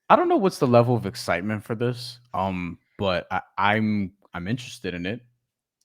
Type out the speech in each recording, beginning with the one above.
I don't know what's the level of excitement for this. But I'm interested in it,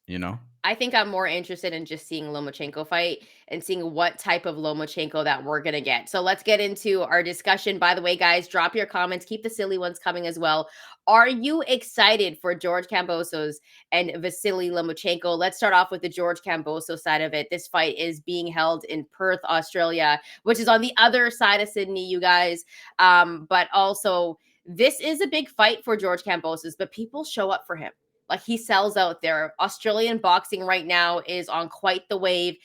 you know? I think I'm more interested in just seeing Lomachenko fight and seeing what type of Lomachenko that we're going to get. So let's get into our discussion. By the way, guys, drop your comments. Keep the silly ones coming as well. Are you excited for George Kambosos and Vasiliy Lomachenko? Let's start off with the George Kambosos side of it. This fight is being held in Perth, Australia, which is on the other side of Sydney, you guys. But also, this is a big fight for George Kambosos, but people show up for him. Like, he sells out there. Australian boxing right now is on quite the wave.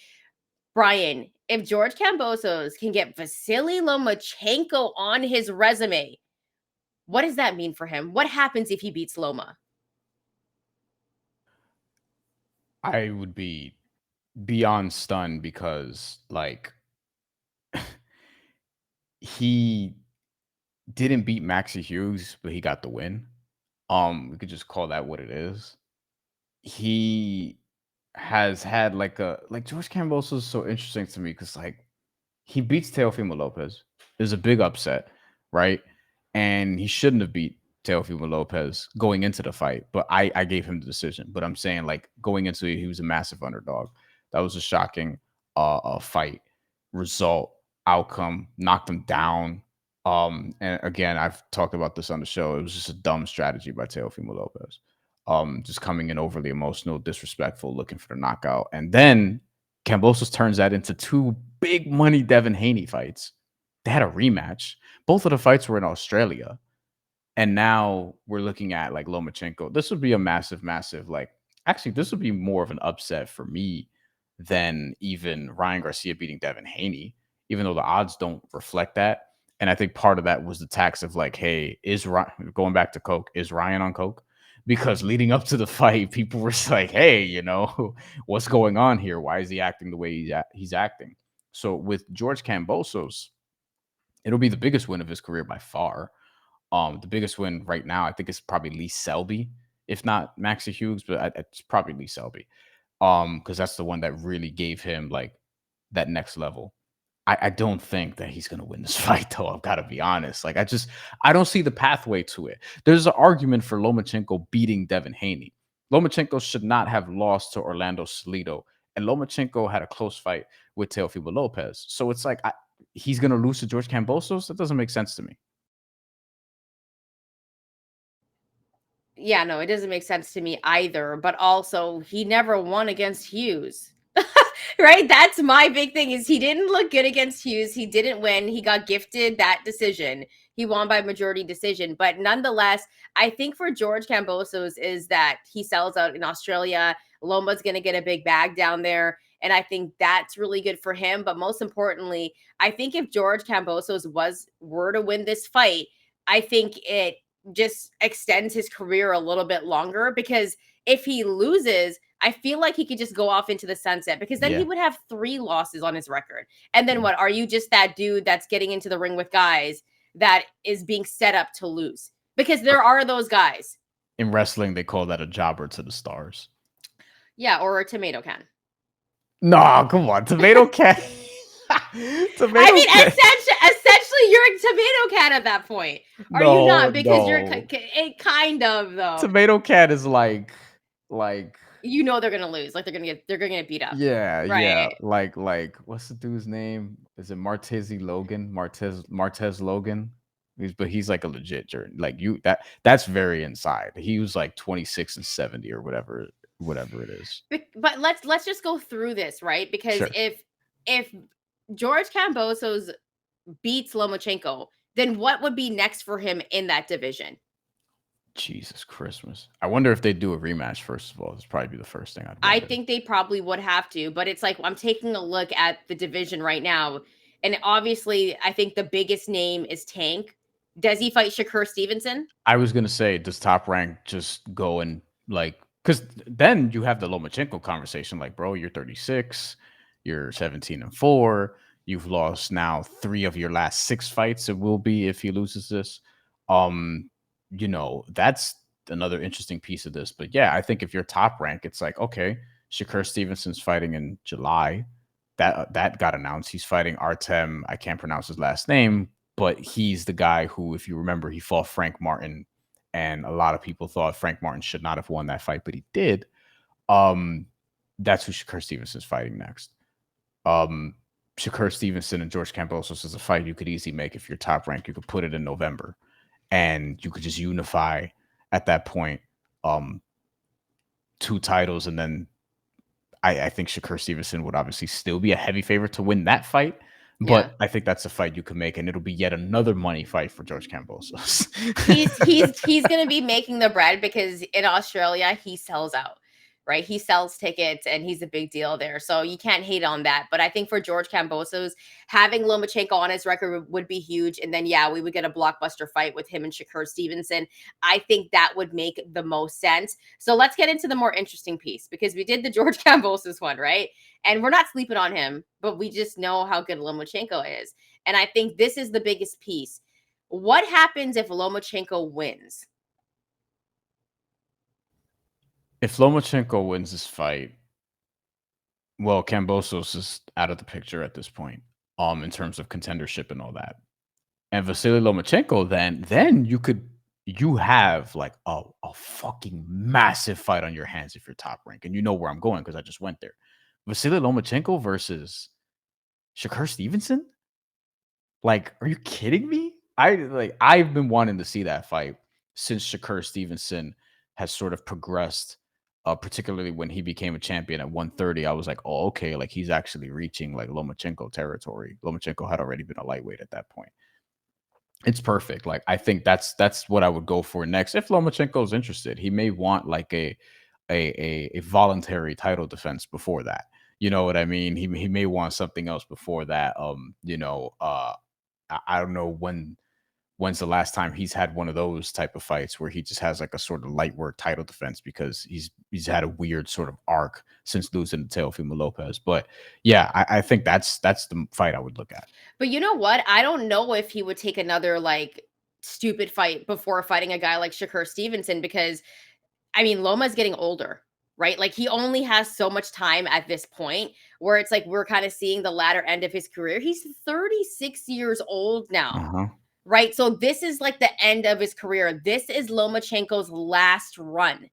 Bryan, if George Kambosos can get Vasiliy Lomachenko on his resume, what does that mean for him? What happens if he beats Loma? I would be beyond stunned because, like, he didn't beat Maxie Hughes, but he got the win. We could just call that what it is. He has had like George Kambosos is so interesting to me because like he beats Teofimo Lopez. It was a big upset, right? And he shouldn't have beat Teofimo Lopez going into the fight, but I gave him the decision. But I'm saying like going into it, he was a massive underdog. That was a shocking fight, result, outcome, knocked him down. And again, I've talked about this on the show. It was just a dumb strategy by Teofimo Lopez. Just coming in overly emotional, disrespectful, looking for the knockout. And then Kambosos turns that into two big money Devin Haney fights. They had a rematch. Both of the fights were in Australia. And now we're looking at like Lomachenko. This would be a massive, massive, like, actually, this would be more of an upset for me than even Ryan Garcia beating Devin Haney, even though the odds don't reflect that. And I think part of that was the tax of like, hey, is Ryan going back to Coke? Is Ryan on Coke? Because leading up to the fight, people were just like, hey, what's going on here? Why is he acting the way he's acting? So with George Kambosos, it'll be the biggest win of his career by far. The biggest win right now, I think, is probably Lee Selby, if not Maxie Hughes, but it's probably Lee Selby. Because that's the one that really gave him like that next level. I don't think that he's gonna win this fight, though. I've got to be honest. Like, I don't see the pathway to it. There's an argument for Lomachenko beating Devin Haney. Lomachenko should not have lost to Orlando Salido, and Lomachenko had a close fight with Teofimo Lopez. So it's like he's gonna lose to George Kambosos. That doesn't make sense to me. Yeah, no, it doesn't make sense to me either. But also, he never won against Hughes. Right? That's my big thing is he didn't look good against Hughes. He didn't win. He got gifted that decision. He won by majority decision. But nonetheless, I think for George Kambosos is that he sells out in Australia. Loma's going to get a big bag down there. And I think that's really good for him. But most importantly, I think if George Kambosos were to win this fight, I think it just extends his career a little bit longer because if he loses, I feel like he could just go off into the sunset because then he Yeah, would have 3 losses on his record. And then yeah. what? Are you just that dude that's getting into the ring with guys that is being set up to lose? Because there are those guys. In wrestling, they call that a jobber to the stars. Yeah, or a tomato can. No, come on, tomato can. I Tomato mean, can. essentially, you're a tomato can at that point. Are you No, not? Because you're no. it kind of though. Tomato can is like You know they're gonna lose. Like they're gonna get beat up. yeah, yeah. Right. Like what's the dude's name? Is it Martezi Logan? Martez Logan? He's like a legit journey. Like that's very inside. He was like 26 and 70 or whatever it is. But let's just go through this, right? Because Sure. if George Kambosos beats Lomachenko, then what would be next for him in that division? Jesus Christmas. I wonder if they do a rematch first of all. This probably be the first thing I'd I wonder. think they probably would have to, but it's like I'm taking a look at the division right now, and obviously, I think the biggest name is Tank. Does he fight Shakur Stevenson? I was gonna say, does Top Rank just go and like because then you have the Lomachenko conversation, like, bro, you're 36, you're 17-4, you've lost now 3 of your last 6 fights. It will be if he loses this. Um, that's another interesting piece of this. But yeah, I think if you're Top Rank, it's like, okay, Shakur Stevenson's fighting in July. That got announced. He's fighting Artem. I can't pronounce his last name. but he's the guy who, if you remember, he fought Frank Martin, and a lot of people thought Frank Martin should not have won that fight, but he did. Um, that's who Shakur Stevenson's fighting next. Um, Shakur Stevenson and George Kambosos is a fight you could easily make if you're top rank. You could put it in November, and you could just unify at that point, um, two titles, and then I think Shakur Stevenson would obviously still be a heavy favorite to win that fight. Yeah. But I think that's a fight you can make, and it'll be yet another money fight for George Kambosos. He's going to be making the bread because in Australia he sells out, right? He sells tickets and he's a big deal there. So you can't hate on that. But I think for George Kambosos, having Lomachenko on his record would be huge. And then, yeah, we would get a blockbuster fight with him and Shakur Stevenson. I think that would make the most sense. So let's get into the more interesting piece because we did the George Kambosos one, right? And we're not sleeping on him, but we just know how good Lomachenko is. And I think this is the biggest piece. What happens if Lomachenko wins? If Lomachenko wins this fight, well, Kambosos is out of the picture at this point, in terms of contendership and all that. And Vasiliy Lomachenko, then you have like a fucking massive fight on your hands if you're top rank, and you know where I'm going because I just went there. Vasiliy Lomachenko versus Shakur Stevenson. Like, are you kidding me? I've been wanting to see that fight since Shakur Stevenson has sort of progressed, particularly when he became a champion at 130. I was like, oh, okay, like he's actually reaching like Lomachenko territory. Lomachenko had already been a lightweight at that point. It's perfect. Like, I think that's what I would go for next. If Lomachenko is interested, he may want like a voluntary title defense before that. You know what I mean? He may want something else before that. I don't know when's the last time he's had one of those type of fights where he just has like a sort of light work title defense because he's had a weird sort of arc since losing to Teofimo Lopez. But yeah, I think that's the fight I would look at. But you know what? I don't know if he would take another like stupid fight before fighting a guy like Shakur Stevenson because I mean Loma's getting older, right? Like he only has so much time at this point where it's like we're kind of seeing the latter end of his career. He's 36 years old now. Uh-huh. Right? So this is like the end of his career. This is Lomachenko's last run.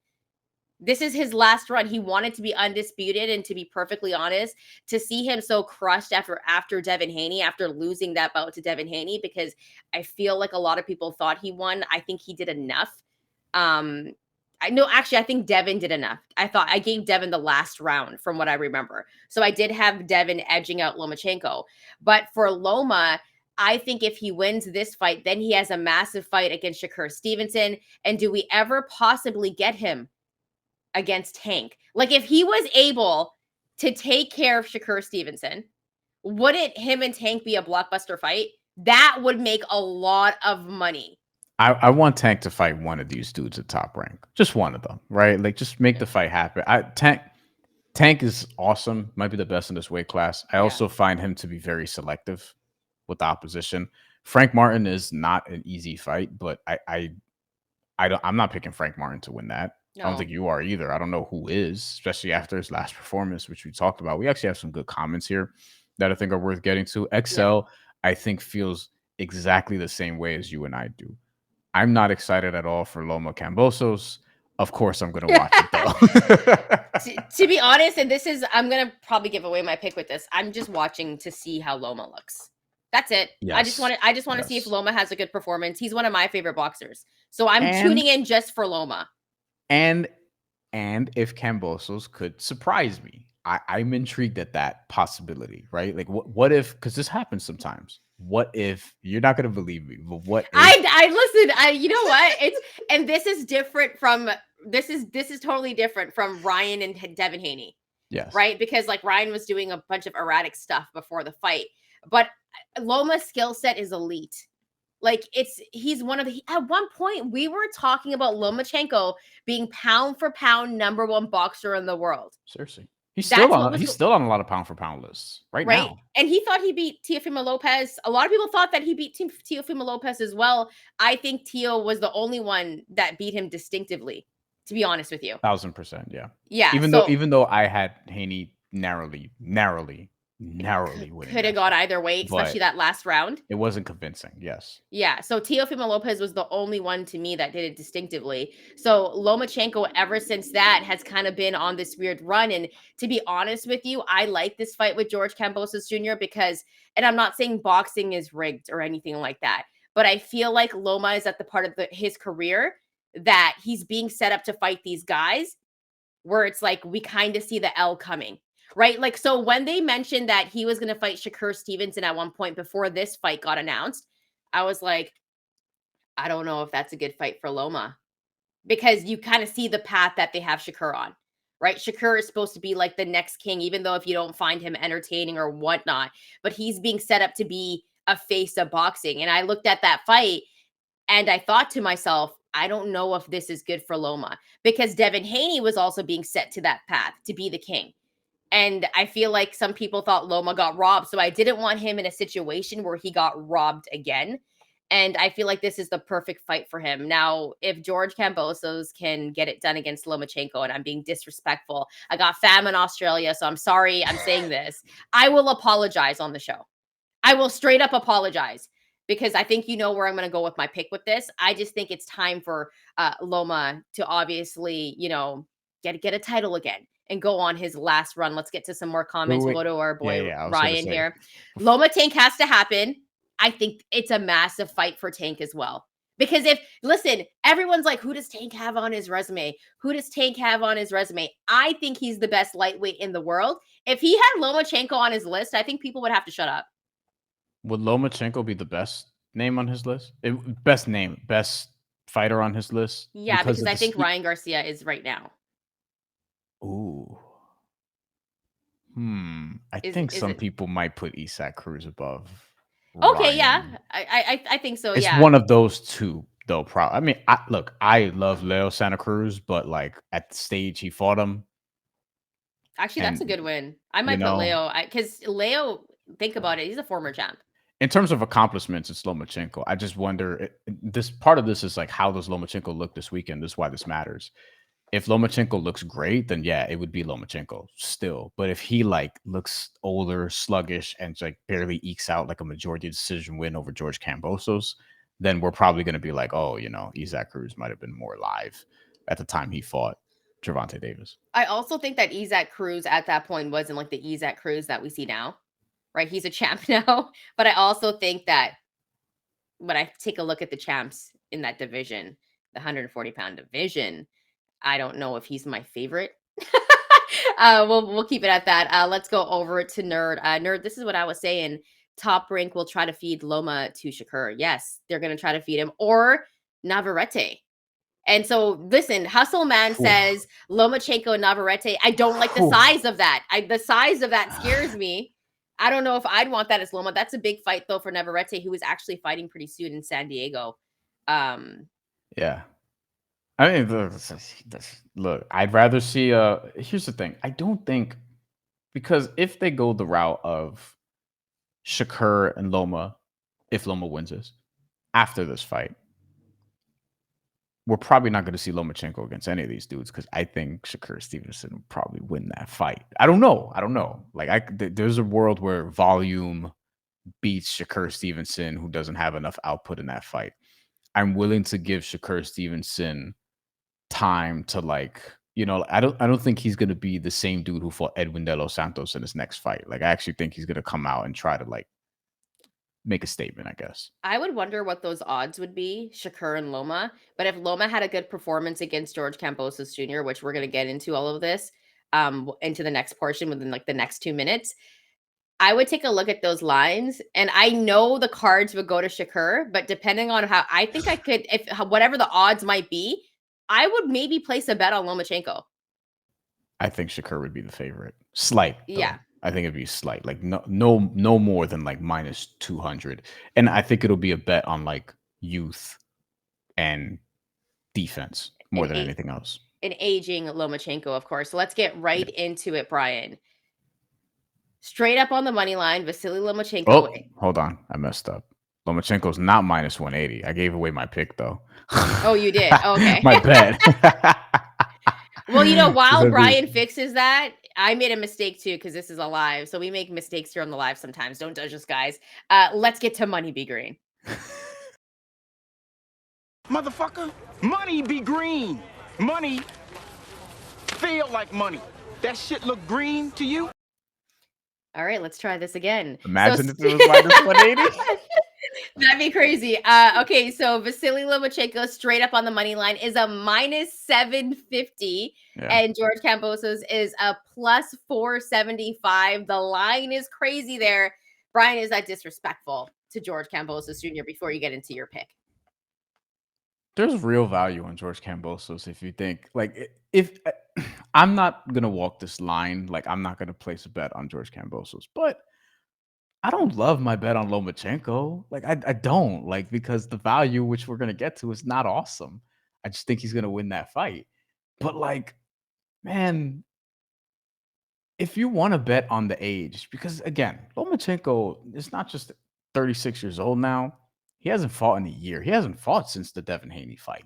This is his last run. He wanted to be undisputed, and to be perfectly honest, to see him so crushed after Devin Haney, after losing that bout to Devin Haney, because I feel like a lot of people thought he won. I think he did enough. I think Devin did enough. I thought I gave Devin the last round from what I remember. So I did have Devin edging out Lomachenko. But for Loma, I think if he wins this fight, then he has a massive fight against Shakur Stevenson. And do we ever possibly get him against Tank? Like if he was able to take care of Shakur Stevenson, wouldn't him and Tank be a blockbuster fight? That would make a lot of money. I want Tank to fight one of these dudes at top rank. Just one of them, right? Like just make the fight happen. Tank is awesome, might be the best in this weight class. I also find him to be very selective with the opposition. Frank Martin is not an easy fight, but I'm not picking Frank Martin to win that. No. I don't think you are either. I don't know who is, especially after his last performance, which we talked about. We actually have some good comments here that I think are worth getting to. XL, I think, feels exactly the same way as you and I do. I'm not excited at all for Loma Kambosos. Of course, I'm going to watch it though. to be honest, and I'm going to probably give away my pick with this. I'm just watching to see how Loma looks. That's it. Yes. I just want to see if Loma has a good performance. He's one of my favorite boxers. So I'm tuning in just for Loma. And if Kambosos could surprise me. I'm intrigued at that possibility, right? Like what if, because this happens sometimes. What if you're not gonna believe me, but what if I listen, you know what? And this is different from this is totally different from Ryan and Devin Haney. Yes. Right? Because like Ryan was doing a bunch of erratic stuff before the fight. But Loma's skill set is elite. Like he's one of the, at one point we were talking about Lomachenko being pound for pound number one boxer in the world. Seriously. He's still on a lot of pound for pound lists right now. And he thought he beat Teofimo Lopez. A lot of people thought that he beat Teofimo Lopez as well. I think Teo was the only one that beat him distinctively, to be honest with you. 1000%, yeah. Yeah. Even though I had Haney narrowly narrowly winning Could have that gone fight, either way, especially but that last round. it wasn't convincing. Yes. Yeah, so Teofimo Lopez was the only one to me that did it distinctively. So Lomachenko, ever since that, has kind of been on this weird run. And to be honest with you, I like this fight with George Kambosos Jr. because, and I'm not saying boxing is rigged or anything like that, but I feel like Loma is at the part of his career that he's being set up to fight these guys where it's like we kind of see the L coming. Right. Like, so when they mentioned that he was going to fight Shakur Stevenson at one point before this fight got announced, I was like, I don't know if that's a good fight for Loma because you kind of see the path that they have Shakur on, right? Shakur is supposed to be like the next king, even though if you don't find him entertaining or whatnot, but he's being set up to be a face of boxing. And I looked at that fight and I thought to myself, I don't know if this is good for Loma because Devin Haney was also being set to that path to be the king. And I feel like some people thought Loma got robbed. So I didn't want him in a situation where he got robbed again. And I feel like this is the perfect fight for him. Now, if George Kambosos can get it done against Lomachenko, and I'm being disrespectful, I got fam in Australia, so I'm sorry I'm saying this. I will apologize on the show. I will straight up apologize because I think you know where I'm going to go with my pick with this. I just think it's time for Loma to obviously, get a title again and go on his last run. Let's get to some more Wait, comments. We'll wait. go to our Yeah, boy yeah. I was gonna Ryan say. here. Loma Tank has to happen. I think it's a massive fight for Tank as well. Because listen, everyone's like, who does Tank have on his resume? Who does Tank have on his resume? I think he's the best lightweight in the world. If he had Lomachenko on his list, I think people would have to shut up. Would Lomachenko be the best name on his list? Best name, best fighter on his list Yeah, because because of I the think speed. Ryan Garcia is right now. Ooh. I think Is some it people might put Isak Cruz above okay? Yeah, Ryan. I think so. It's Yeah, one of those two, though. I mean, look, I love Leo Santa Cruz, but like at the stage he fought him, actually, that's a and good win. I you might put know, Leo because Leo. Think about it; he's a former champ. in terms of accomplishments, it's Lomachenko. I just wonder, this part of this is like, how does Lomachenko look this weekend? This is why this matters. If Lomachenko looks great, then yeah, it would be Lomachenko still. But if he like looks older, sluggish, and like barely ekes out like a majority decision win over George Kambosos, then we're probably going to be like, oh, Isaac Cruz might have been more live at the time he fought Gervonta Davis. I also think that Isaac Cruz at that point wasn't like the Isaac Cruz that we see now, right? He's a champ now, but I also think that when I take a look at the champs in that division, the 140-pound division, I don't know if he's my favorite. We'll keep it at that. Let's go over to Nerd. Nerd, this is what I was saying. Top Rank will try to feed Loma to Shakur. Yes, they're gonna try to feed him or Navarrete. And so, listen, Hustle Man Whew. says Lomachenko and Navarrete. I don't like the Whew. size of that. The size of that scares me. I don't know if I'd want that as Loma. That's a big fight though for Navarrete, who is actually fighting pretty soon in San Diego. Yeah. I mean, look, I'd rather see. Here's the thing. I don't think, because if they go the route of Shakur and Loma, if Loma wins this after this fight, we're probably not going to see Lomachenko against any of these dudes because I think Shakur Stevenson would probably win that fight. I don't know. Like, there's a world where volume beats Shakur Stevenson, who doesn't have enough output in that fight. I'm willing to give Shakur Stevenson time to, like, I don't think he's going to be the same dude who fought Edwin De Los Santos in his next fight. Like, I actually think he's going to come out and try to like make a statement, I guess. I would wonder what those odds would be, Shakur and Loma. But if Loma had a good performance against George Kambosos Jr., which we're going to get into all of this into the next portion within like the next 2 minutes, I would take a look at those lines. And I know the cards would go to Shakur, but depending on how I think I could, if whatever the odds might be, I would maybe place a bet on Lomachenko. I think Shakur would be the favorite. Slight, though. Yeah. I think it'd be slight, like no more than like minus 200. And I think it'll be a bet on like youth and defense more An, than a- anything else. an aging Lomachenko, of course. So let's get right Yeah. into it, Brian. Straight up on the money line, Vasiliy Lomachenko. Oh, hold on. I messed up. Lomachenko's not minus 180. I gave away my pick, though. Oh, you did? Okay. My bet. Well, while Brian fixes that, I made a mistake too because this is a live, so we make mistakes here on the live sometimes. Don't judge us, guys. Let's get to Money Be Green. Motherfucker, money be green. Money feel like money. That shit look green to you? All right, let's try this again. Imagine if it was minus 180. That'd be crazy. Okay, so Vasiliy Lomachenko straight up on the money line is a minus 750, Yeah. and George Kambosos is a plus 475. The line is crazy there. Bryan, is that disrespectful to George Kambosos Jr. before you get into your pick? There's real value on George Kambosos if you think like if I'm not gonna walk this line, like I'm not gonna place a bet on George Kambosos, but I don't love my bet on Lomachenko. Like I don't like because the value which we're gonna get to is not awesome. I just think he's gonna win that fight. But like, man, if you want to bet on the age, because again, Lomachenko is not just 36 years old now. He hasn't fought in a year. He hasn't fought since the Devin Haney fight.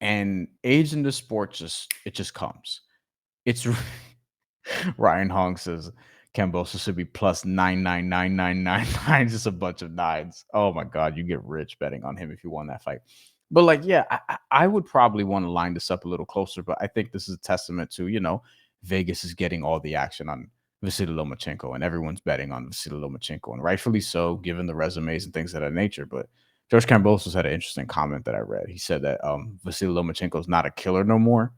And age in the sport just comes. It's Ryan Hong says Cambosos should be plus 9999999, just a bunch of nines. Oh my god, you get rich betting on him if you won that fight. But like, yeah, I would probably want to line this up a little closer, but I think this is a testament to, Vegas is getting all the action on Vasiliy Lomachenko, and everyone's betting on Vasiliy Lomachenko, and rightfully so, given the resumes and things of that nature. But George Kambosos had an interesting comment that I read. He said that Vasiliy Lomachenko is not a killer no more.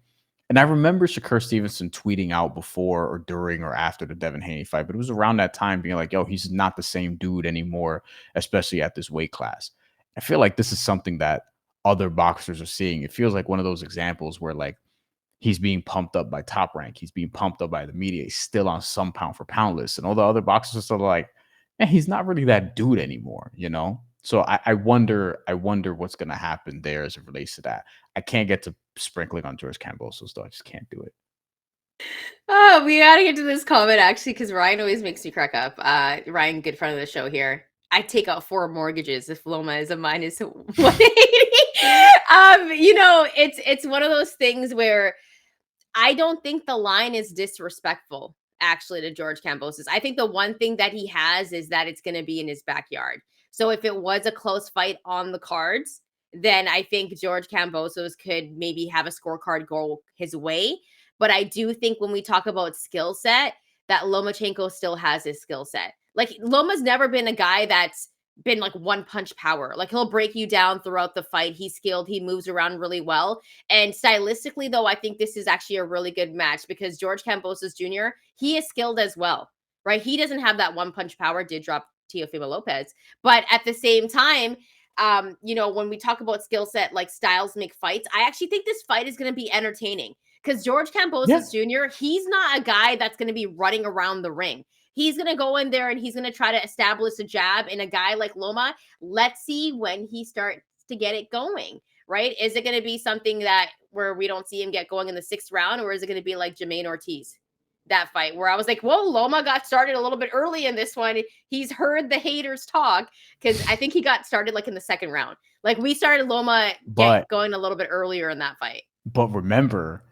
And I remember Shakur Stevenson tweeting out before or during or after the Devin Haney fight, but it was around that time being like, yo, he's not the same dude anymore, especially at this weight class. I feel like this is something that other boxers are seeing. It feels like one of those examples where like he's being pumped up by Top Rank. He's being pumped up by the media. He's still on some pound for pound list. And all the other boxers are sort of like, he's not really that dude anymore, So I wonder what's gonna happen there as it relates to that. I can't get to sprinkling on George Kambosos, though. I just can't do it. Oh, we gotta get to this comment actually, because Ryan always makes me crack up. Ryan, good friend of the show here. I take out 4 mortgages if Loma is a minus 180. It's one of those things where I don't think the line is disrespectful actually to George Kambosos. I think the one thing that he has is that it's going to be in his backyard. So if it was a close fight on the cards, then I think George Kambosos could maybe have a scorecard go his way. But I do think when we talk about skill set, that Lomachenko still has his skill set. Like Loma's never been a guy that's been like one punch power. Like he'll break you down throughout the fight. He's skilled. He moves around really well. And stylistically, though, I think this is actually a really good match because George Kambosos Jr., he is skilled as well, right? He doesn't have that one punch power, did drop Teofimo Lopez. But at the same time, when we talk about skill set, like styles make fights, I actually think this fight is going to be entertaining because George Kambosos Jr., he's not a guy that's going to be running around the ring. He's going to go in there and he's going to try to establish a jab. And a guy like Loma, let's see when he starts to get it going, right? Is it going to be something that where we don't see him get going in the 6th round, or is it going to be like Jermaine Ortiz, that fight where I was like, whoa, Loma got started a little bit early in this one. He's heard the haters talk because I think he got started like in the 2nd round. Like we started Loma get going a little bit earlier in that fight. But remember,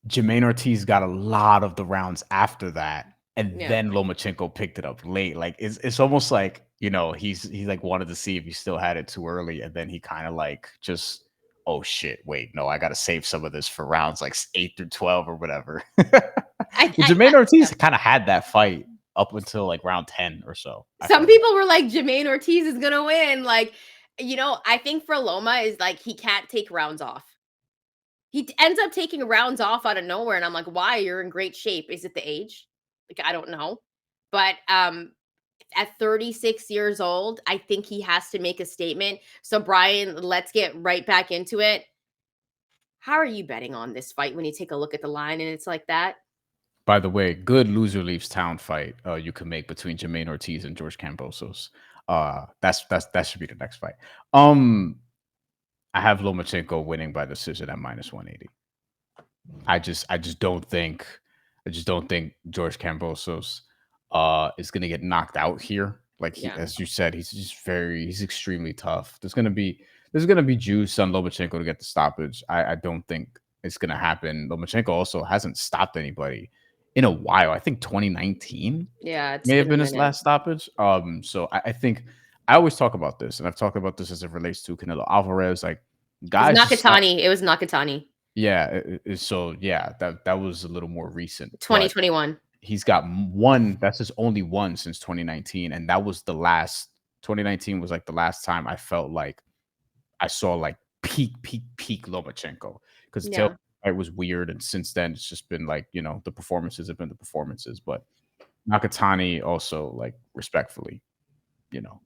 Jermaine Ortiz got a lot of the rounds after that. And then Lomachenko picked it up late. Like it's almost like, he's like wanted to see if he still had it too early. And then he kind of like just, oh shit, wait, no, I gotta save some of this for rounds like 8 through 12 or whatever. Jermaine Ortiz kind of had that fight up until like round 10 or so. Some people were like, Jermaine Ortiz is gonna win. Like, I think for Loma is like he can't take rounds off. He ends up taking rounds off out of nowhere. And I'm like, why? You're in great shape. Is it the age? Like, I don't know. But at 36 years old, I think he has to make a statement. So, Bryan, let's get right back into it. How are you betting on this fight when you take a look at the line and it's like that? By the way, good loser leaves town fight you can make between Jermaine Ortiz and George Kambosos. That should be the next fight. I have Lomachenko winning by decision at minus 180. I just don't think George Kambosos is gonna get knocked out here. Like as you said, he's extremely tough. There's gonna be juice on Lomachenko to get the stoppage. I don't think it's gonna happen. Lomachenko also hasn't stopped anybody in a while. I think 2019 Yeah, it's may have been a been his minute. last stoppage. So I think I always talk about this, and I've talked about this as it relates to Canelo Alvarez. Like It's guys, just stop. Nakatani. It was Nakatani. Yeah. So yeah, that was a little more recent, but 2021. he's got one. That's his only one since 2019, and that was the last. 2019 was like the last time I felt like I saw like peak Lomachenko because the tail Yeah. fight was weird, and since then it's just been like the performances have been the performances. But Nakatani also like respectfully, you know,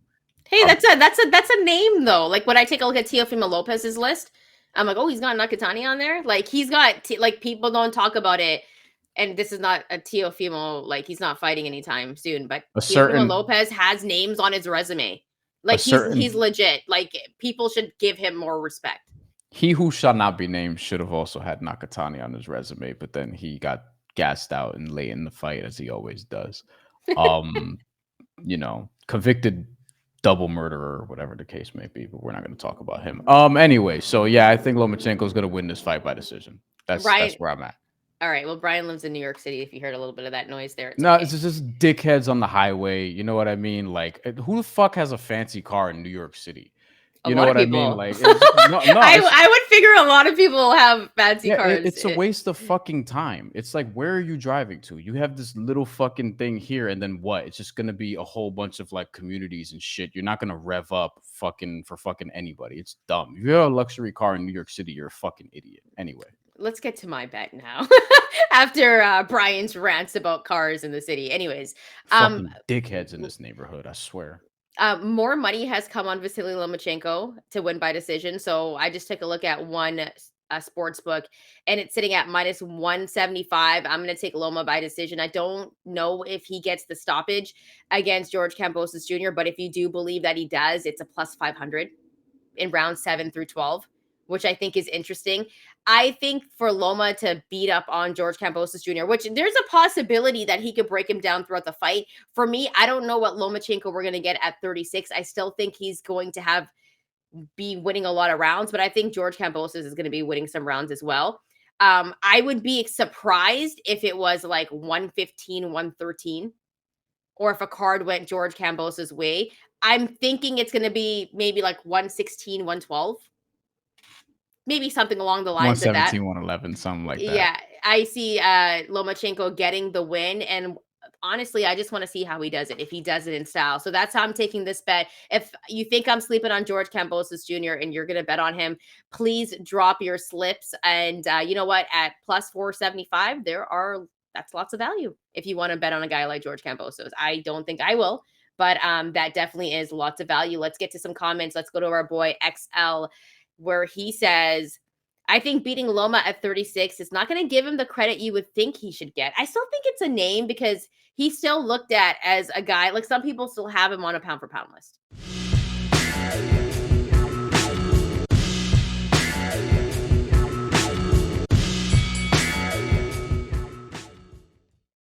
Hey, um, that's a name though. Like when I take a look at Teofimo Lopez's list, I'm like, oh, he's got Nakatani on there. Like he's got like people don't talk about it, and this is not a Teofimo. Like he's not fighting anytime soon, but a Teofimo certain Lopez has names on his resume. a Like he's certain legit. Like people should give him more respect. he who shall not be named should have also had Nakatani on his resume, but then he got gassed out and late in the fight as he always does. Um, convicted double murderer or whatever the case may be, but we're not going to talk about him. Anyway, so yeah, I think Lomachenko is going to win this fight by decision. That's Right. where I'm at. All right. Well, Brian lives in New York City. If you heard a little bit of that noise there, it's No, okay. it's just dickheads on the highway. You know what I mean? Like, who the fuck has a fancy car in New York City? A You know lot of what I mean? people. Like, no, I would figure a lot of people have fancy yeah, cars. it's a waste of fucking time. It's like, where are you driving to? You have this little fucking thing here, and then what? It's just gonna be a whole bunch of like communities and shit. You're not gonna rev up fucking anybody. It's dumb. If you have a luxury car in New York City, you're a fucking idiot. Anyway, Let's get to my bet now. After Brian's rants about cars in the city. Anyways, fucking dickheads in this neighborhood. I swear. more money has come on Vasiliy Lomachenko to win by decision. So I just took a look at one sports book and it's sitting at minus 175. I'm going to take Loma by decision. I don't know if he gets the stoppage against George Kambosos Jr., but if you do believe that he does, it's a plus 500 in rounds 7 through 12, which I think is interesting. I think for Loma to beat up on George Kambosos Jr., which there's a possibility that he could break him down throughout the fight. For me, I don't know what Lomachenko we're going to get at 36. I still think he's going to be winning a lot of rounds, but I think George Kambosos is going to be winning some rounds as well. I would be surprised if it was like 115, 113, or if a card went George Kambosos' way. I'm thinking it's going to be maybe like 116, 112. Maybe something along the lines of that. 117, 111, something like that. Yeah, I see Lomachenko getting the win. And honestly, I just want to see how he does it, if he does it in style. So that's how I'm taking this bet. If you think I'm sleeping on George Kambosos Jr. and you're going to bet on him, please drop your slips. And you know what? At plus 475, that's lots of value if you want to bet on a guy like George Kambosos. I don't think I will, but that definitely is lots of value. Let's get to some comments. Let's go to our boy XL, where he says, I think beating Loma at 36 is not going to give him the credit you would think he should get. I still think it's a name because he's still looked at as a guy, like some people still have him on a pound for pound list.